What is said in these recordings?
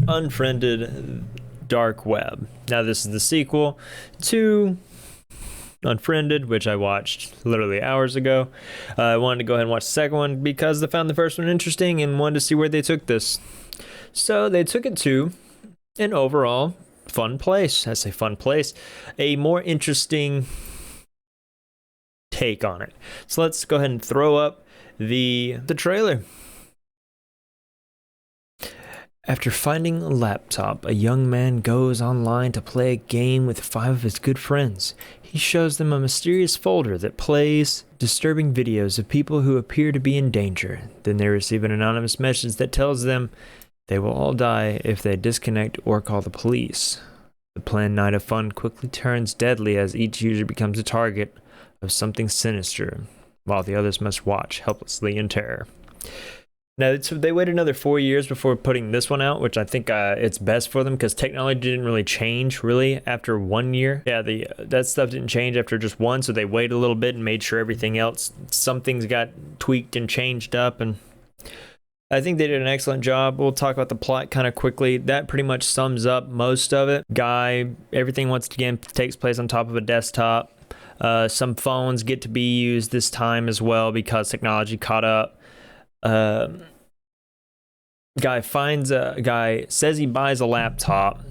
Unfriended Dark Web. Now, this is the sequel to Unfriended, which I watched literally hours ago. I wanted to go ahead and watch the second one because I found the first one interesting and wanted to see where they took this. So they took it to an overall fun place. I say fun place, a more interesting take on it. So let's go ahead and throw up the trailer. After finding a laptop, a young man goes online to play a game with 5 of his good friends. He shows them a mysterious folder that plays disturbing videos of people who appear to be in danger. Then they receive an anonymous message that tells them they will all die if they disconnect or call the police. The planned night of fun quickly turns deadly as each user becomes a target of something sinister, while the others must watch helplessly in terror. Now, they waited another 4 years before putting this one out, which I think it's best for them because technology didn't really change really after 1 year. Yeah, that stuff didn't change after just one, so they waited a little bit and made sure everything else, some things got tweaked and changed up, and I think they did an excellent job. We'll talk about the plot kind of quickly. That pretty much sums up most of it. Everything once again takes place on top of a desktop. Some phones get to be used this time as well because technology caught up. Guy says he buys a laptop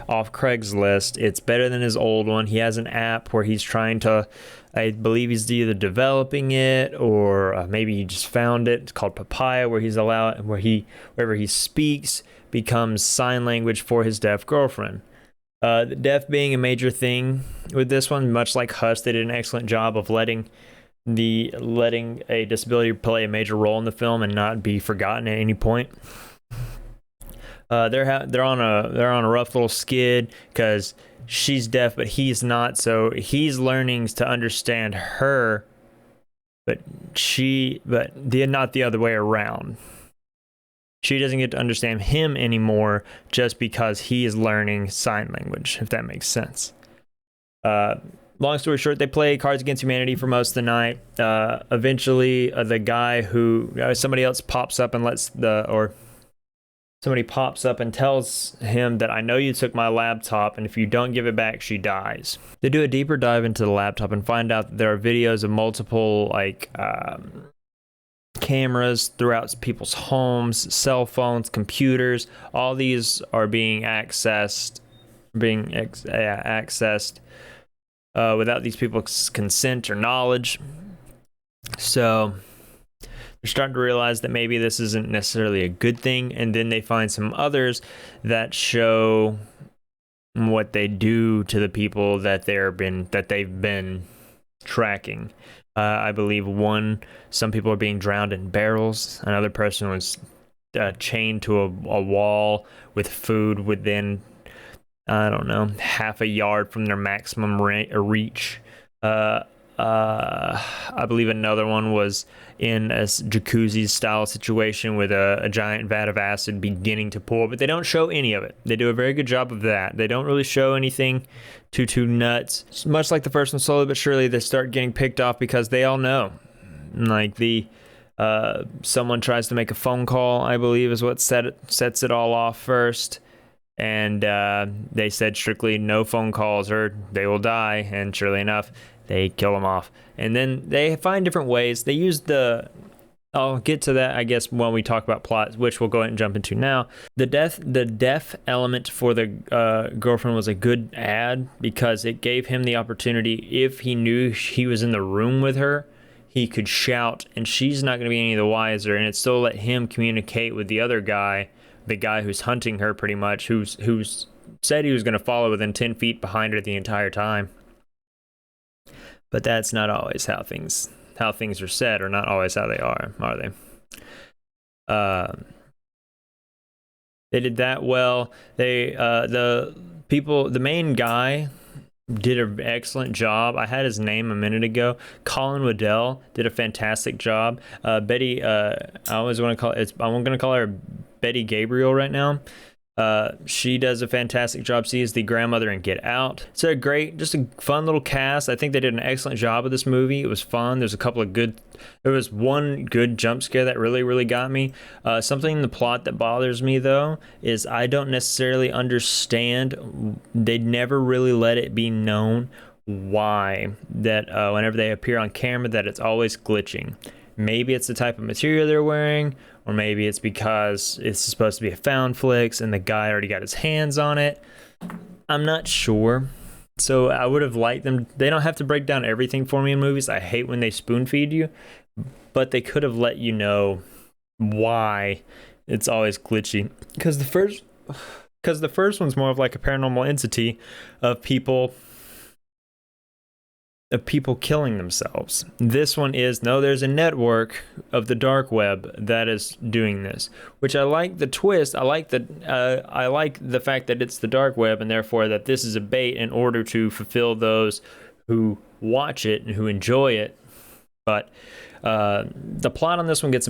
off Craigslist. It's better than his old one. He has an app where he's trying to, I believe he's either developing it or maybe he just found it. It's called Papaya, wherever he speaks becomes sign language for his deaf girlfriend. The deaf being a major thing with this one, much like Hush, they did an excellent job of letting a disability play a major role in the film and not be forgotten at any point. They're on a rough little skid because she's deaf but he's not, so he's learning to understand her, but not the other way around. She doesn't get to understand him anymore just because he is learning sign language, if that makes sense. Long story short, they play Cards Against Humanity for most of the night. Eventually, the guy somebody else pops up and somebody pops up and tells him that I know you took my laptop, and if you don't give it back, she dies. They do a deeper dive into the laptop and find out that there are videos of multiple cameras throughout people's homes, cell phones, computers. All these are being accessed without these people's consent or knowledge. So they're starting to realize that maybe this isn't necessarily a good thing, and then they find some others that show what they do to the people that they've been tracking. I believe some people are being drowned in barrels. Another person was chained to a wall with food within, I don't know, half a yard from their maximum reach. I believe another one was in a jacuzzi style situation with a giant vat of acid beginning to pour, but they don't show any of it. They do a very good job of that. They don't really show anything too nuts. Much like the first one, slowly but surely they start getting picked off because they all know. Like someone tries to make a phone call, I believe is what sets it all off first. And they said strictly no phone calls or they will die, and surely enough, they kill them off. And then they find different ways. They use I'll get to that, I guess, when we talk about plot, which we'll go ahead and jump into now. The deaf element for the girlfriend was a good add because it gave him the opportunity, if he knew he was in the room with her, he could shout, and she's not going to be any the wiser, and it still let him communicate with the other guy, the guy who's hunting her pretty much, who's said he was going to follow within 10 feet behind her the entire time. But that's not always how things are said, or not always how they are they? They did that well. The main guy did an excellent job. I had his name a minute ago. Colin Waddell did a fantastic job. Betty, I'm going to call her Betty Gabriel right now. She does a fantastic job. She is the grandmother in Get Out. It's just a fun little cast. I think they did an excellent job of this movie. It was fun. There was one good jump scare that really, really got me. Something in the plot that bothers me, though, is I don't necessarily understand. They never really let it be known why that whenever they appear on camera that it's always glitching. Maybe it's the type of material they're wearing, or maybe it's because it's supposed to be a found flicks and the guy already got his hands on it. I'm not sure. So I would have liked them. They don't have to break down everything for me in movies. I hate when they spoon feed you, but they could have let you know why it's always glitchy. Because the first one's more of like a paranormal entity of people killing themselves. This one is, no, there's a network of the dark web that is doing this, which I like the twist. I like the fact that it's the dark web, and therefore that this is a bait in order to fulfill those who watch it and who enjoy it. But the plot on this one gets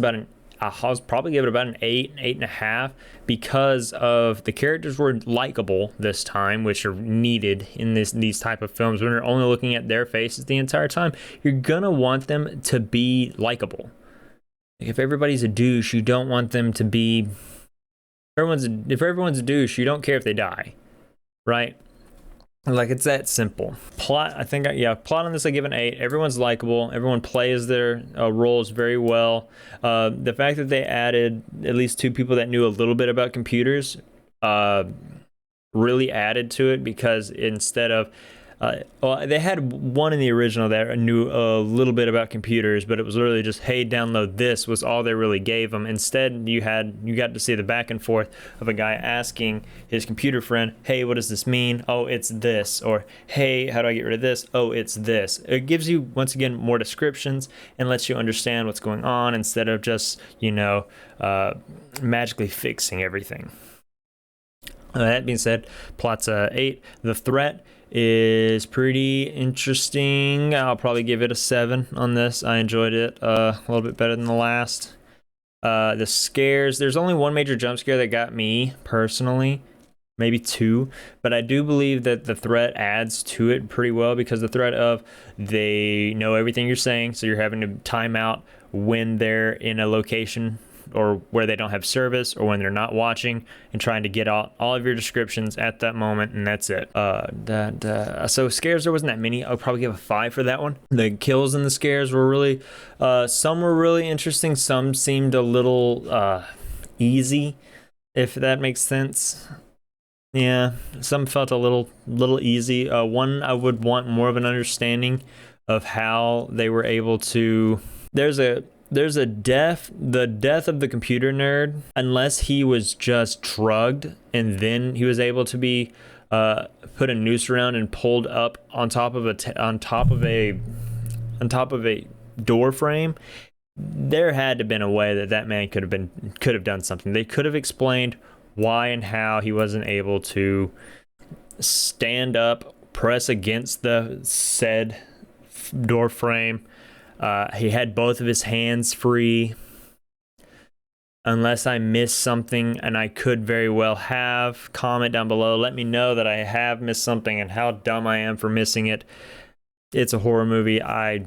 I'll probably give it about an 8, 8.5, because of the characters were likable this time, which are needed in these type of films. When you're only looking at their faces the entire time, you're gonna want them to be likable. If everybody's a douche, you don't want them to be. If everyone's a douche, you don't care if they die, right? Like, it's that simple. Plot on this I give an 8. Everyone's likable. Everyone plays their roles very well. The fact that they added at least 2 people that knew a little bit about computers really added to it, because instead of they had one in the original that knew a little bit about computers, but it was literally just, hey, download this, was all they really gave them. Instead, you got to see the back and forth of a guy asking his computer friend, hey, what does this mean? Oh, it's this. Or, hey, how do I get rid of this? Oh, it's this. It gives you, once again, more descriptions and lets you understand what's going on, instead of just, magically fixing everything. That being said, plot's 8. The threat is pretty interesting. I'll probably give it a 7 on this. I enjoyed it a little bit better than the last. The scares, there's only one major jump scare that got me personally, maybe 2, but I do believe that the threat adds to it pretty well, because the threat of they know everything you're saying, so you're having to time out when they're in a location or where they don't have service, or when they're not watching, and trying to get out all of your descriptions at that moment, and that's it. So scares, there wasn't that many. I'll probably give a 5 for that one. The kills and the scares were really, some were really interesting, some seemed a little easy, if that makes sense. Yeah, some felt a little easy. One, I would want more of an understanding of how they were able to. There's a death of the computer nerd, unless he was just drugged and then he was able to be put a noose around and pulled up on top of a door frame. There had to have been a way that man could have done something. They could have explained why and how he wasn't able to stand up, press against the said door frame. He had both of his hands free. Unless I missed something, and I could very well have, comment down below. Let me know that I have missed something and how dumb I am for missing it. It's a horror movie. I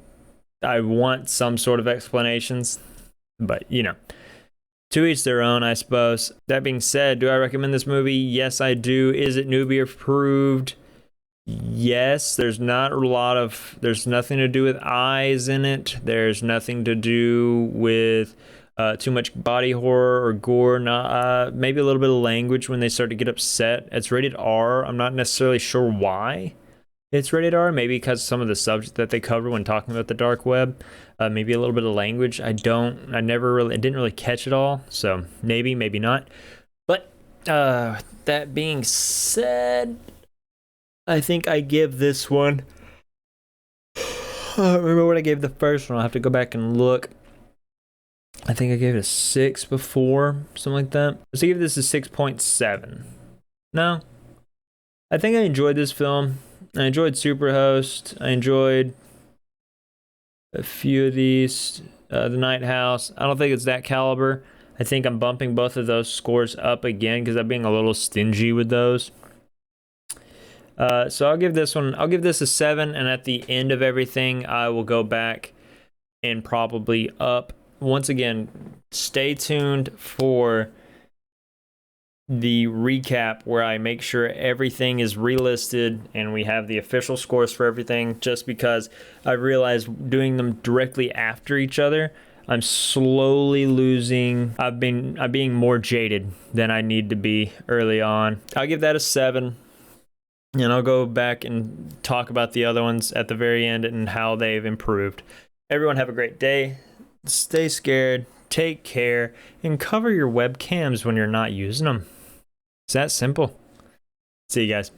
want some sort of explanations, but to each their own, I suppose. That being said, do I recommend this movie? Yes, I do. Is it newbie approved? Yes. There's nothing to do with eyes in it. There's nothing to do with too much body horror or gore. Maybe a little bit of language when they start to get upset. It's rated R. I'm not necessarily sure why it's rated R. Maybe because some of the subjects that they cover when talking about the dark web. Maybe a little bit of language. I didn't really catch it all. So maybe not. But that being said, I think I give this one. I don't remember what I gave the first one. I'll have to go back and look. I think I gave it a 6 before, something like that. Let's give this a 6.7. No. I think I enjoyed this film. I enjoyed Superhost. I enjoyed a few of these. The Night House. I don't think it's that caliber. I I think I'm bumping both of those scores up again because I'm being a little stingy with those. So I'll give this a 7, and at the end of everything, I will go back and probably up. Once again, stay tuned for the recap where I make sure everything is relisted and we have the official scores for everything, just because I realized doing them directly after each other, I'm slowly losing. I'm being more jaded than I need to be early on. I'll give that a 7. And I'll go back and talk about the other ones at the very end and how they've improved. Everyone have a great day. Stay scared, take care, and cover your webcams when you're not using them. It's that simple. See you guys.